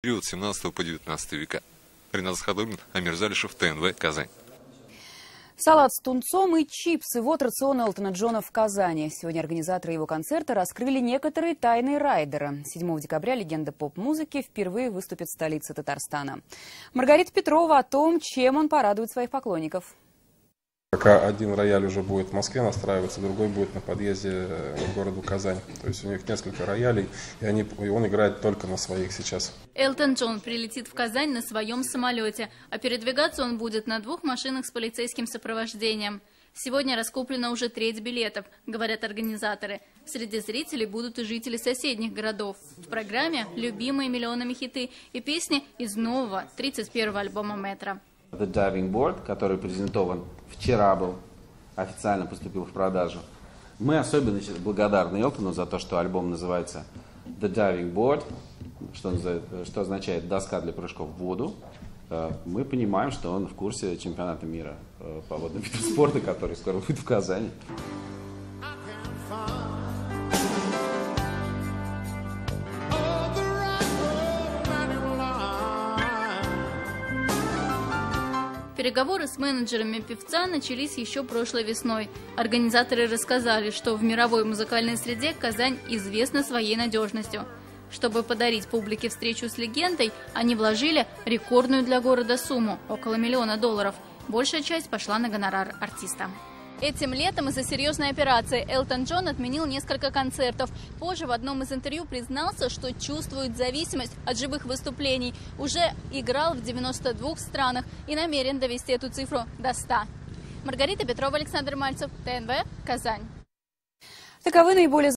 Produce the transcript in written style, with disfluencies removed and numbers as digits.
период с 17 по 19 века. Ренат Схадулин, Амир Залишев, ТНВ, Казань. Салат с тунцом и чипсы – вот рацион Элтона Джона в Казани. Сегодня организаторы его концерта раскрыли некоторые тайны райдера. 7 декабря легенда поп-музыки впервые выступит в столице Татарстана. Маргарита Петрова о том, чем он порадует своих поклонников. Пока один рояль уже будет в Москве настраиваться, другой будет на подъезде к городу Казань. То есть у них несколько роялей, и он играет только на своих сейчас. Элтон Джон прилетит в Казань на своем самолете, а передвигаться он будет на 2 машинах с полицейским сопровождением. Сегодня раскуплено уже треть билетов, говорят организаторы. Среди зрителей будут и жители соседних городов. В программе любимые миллионами хиты и песни из нового 31-го альбома Метро. The Diving Board, который презентован вчера был, официально поступил в продажу. Мы особенно благодарны Элтону за то, что альбом называется The Diving Board, что означает доска для прыжков в воду. Мы понимаем, что он в курсе чемпионата мира по водным видам спорта, который скоро будет в Казани. Переговоры с менеджерами певца начались еще прошлой весной. Организаторы рассказали, что в мировой музыкальной среде Казань известна своей надежностью. Чтобы подарить публике встречу с легендой, они вложили рекордную для города сумму – около $1 миллиона. Большая часть пошла на гонорар артиста. Этим летом из-за серьезной операции Элтон Джон отменил несколько концертов. Позже в одном из интервью признался, что чувствует зависимость от живых выступлений. Уже играл в 92 странах и намерен довести эту цифру до 100. Маргарита Петрова, Александр Мальцев, ТНВ, Казань. Таковы наиболее